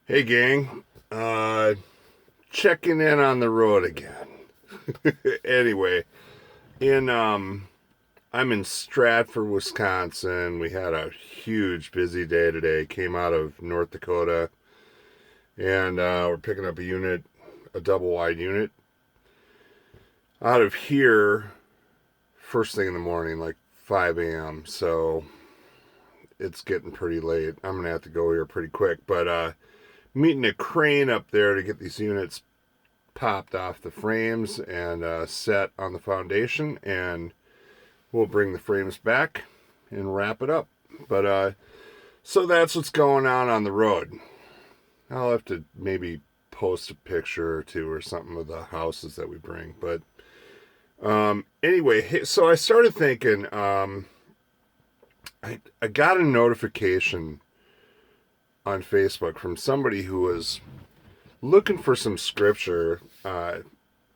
Hey gang, checking in on the road again. Anyway, in I'm in Stratford, Wisconsin. We had a huge busy day today. Came out of North Dakota, and we're picking up a unit, a double wide unit, out of here first thing in the morning, like 5 a.m. So it's getting pretty late. I'm gonna have to go here pretty quick, but meeting a crane up there to get these units popped off the frames and set on the foundation, and we'll bring the frames back and wrap it up. But so that's what's going on the road. I'll have to maybe post a picture or two or something of the houses that we bring. But anyway, so I started thinking. I got a notification on Facebook from somebody who was looking for some scripture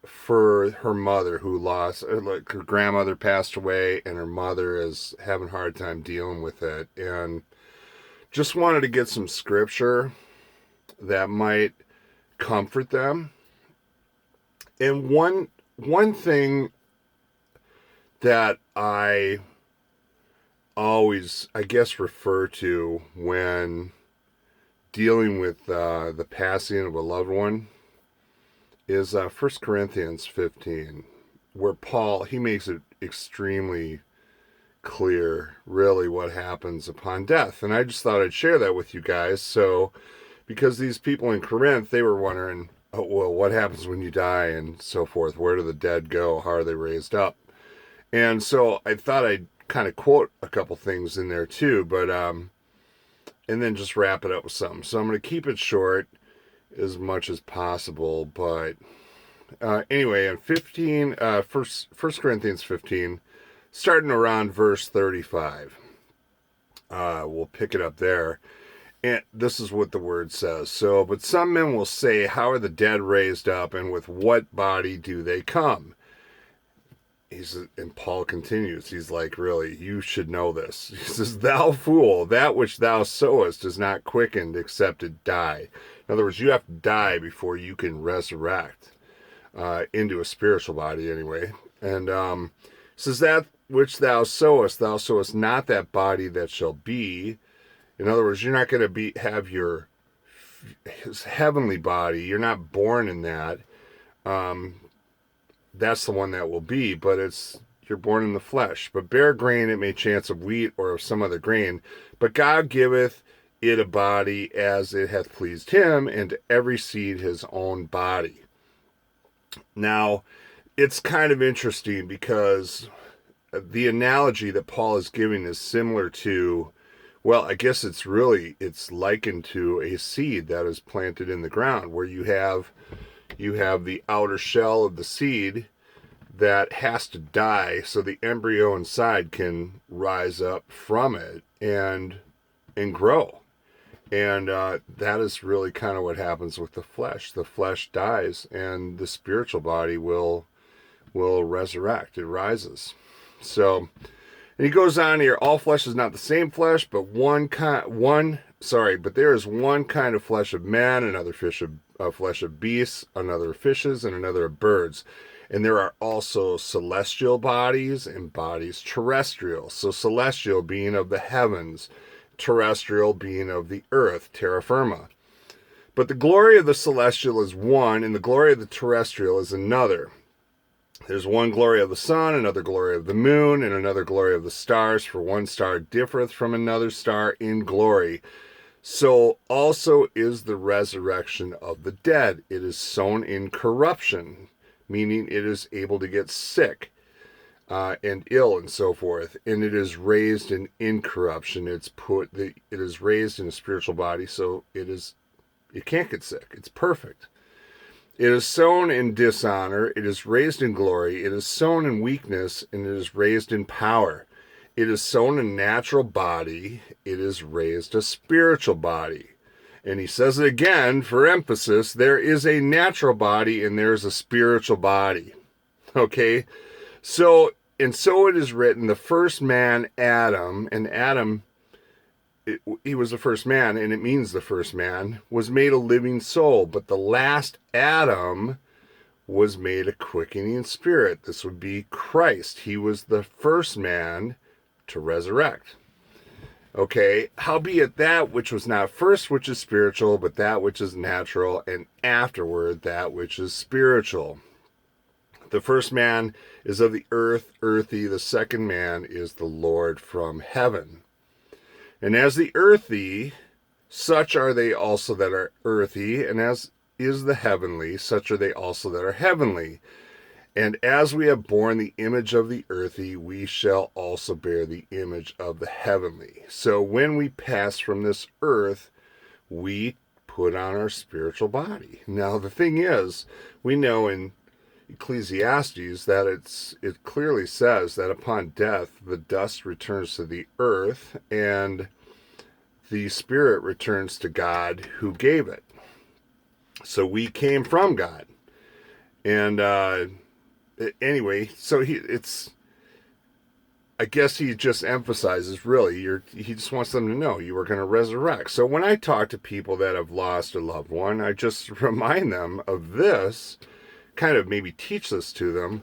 for her mother who lost, like her grandmother passed away, and her mother is having a hard time dealing with it, and just wanted to get some scripture that might comfort them. And one thing that I always, I guess, refer to when dealing with the passing of a loved one is 1 Corinthians 15, where Paul, he makes it extremely clear really what happens upon death. And I just thought I'd share that with you guys. So, because these people in Corinth, they were wondering, oh, well, what happens when you die and so forth? Where do the dead go? How are they raised up? And so I thought I'd kind of quote a couple things in there too, but and then just wrap it up with something. So I'm going to keep it short as much as possible, but anyway, in 15, First Corinthians 15, starting around verse 35, we'll pick it up there. And this is what the word says. So, but some men will say, how are the dead raised up, and with what body do they come? And Paul continues, he's like, really, you should know this. He says, thou fool, that which thou sowest is not quickened except it die. In other words, you have to die before you can resurrect into a spiritual body anyway. And says, that which thou sowest not that body that shall be. In other words, you're not going to have your heavenly body. You're not born in that. That's the one that will be, but you're born in the flesh. But bare grain it may chance of wheat or of some other grain. But God giveth it a body as it hath pleased him, and to every seed his own body. Now, it's kind of interesting because the analogy that Paul is giving is similar to, well, I guess it's likened to a seed that is planted in the ground, where you have the outer shell of the seed that has to die so the embryo inside can rise up from it and grow. And that is really kind of what happens with the flesh. The flesh dies, and the spiritual body will resurrect. It rises. So, and he goes on here. All flesh is not the same flesh, but but there is one kind of flesh of man, another flesh of beasts, another of fishes, and another of birds. And there are also celestial bodies and bodies terrestrial. So celestial being of the heavens, terrestrial being of the earth, terra firma. But the glory of the celestial is one, and the glory of the terrestrial is another. There's one glory of the sun, another glory of the moon, and another glory of the stars, for one star differeth from another star in glory. So also is the resurrection of the dead. It is sown in corruption, meaning it is able to get sick and ill and so forth, and it is raised in incorruption. It is raised in a spiritual body, so it can't get sick. It's perfect. It is sown in dishonor, it is raised in glory. It is sown in weakness, and it is raised in power. It is sown a natural body, it is raised a spiritual body. And he says it again for emphasis, there is a natural body and there's a spiritual body. Okay? So it is written, the first man, Adam, and Adam he was the first man, and it means the first man, was made a living soul. But the last Adam was made a quickening spirit. This would be Christ. He was the first man to resurrect. Okay, howbeit that which was not first which is spiritual, but that which is natural, and afterward that which is spiritual. The first man is of the earth, earthy. The second man is the Lord from heaven. And as the earthy, such are they also that are earthy, and as is the heavenly, such are they also that are heavenly. And as we have borne the image of the earthy, we shall also bear the image of the heavenly. So when we pass from this earth, we put on our spiritual body. Now, the thing is, we know in Ecclesiastes that it clearly says that upon death, the dust returns to the earth, and the spirit returns to God who gave it. So we came from God. And anyway, so I guess he just emphasizes, really, he just wants them to know you were going to resurrect. So when I talk to people that have lost a loved one, I just remind them of this, kind of maybe teach this to them,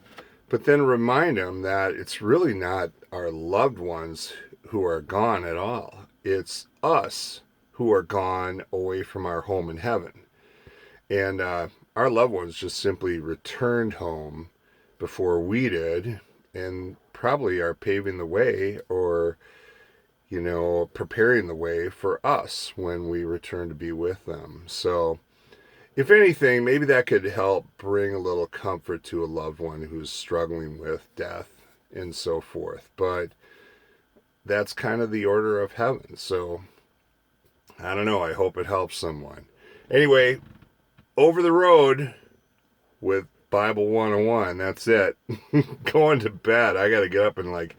but then remind them that it's really not our loved ones who are gone at all. It's us who are gone away from our home in heaven. And our loved ones just simply returned home before we did, and probably are paving the way, or preparing the way for us when we return to be with them. So if anything, maybe that could help bring a little comfort to a loved one who's struggling with death and so forth. But that's kind of the order of heaven. So I don't know, I hope it helps someone. Anyway, over the road with Bible 101. That's it. Going to bed. I got to get up in got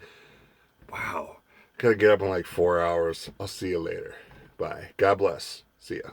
to get up in 4 hours. I'll see you later. Bye. God bless. See ya.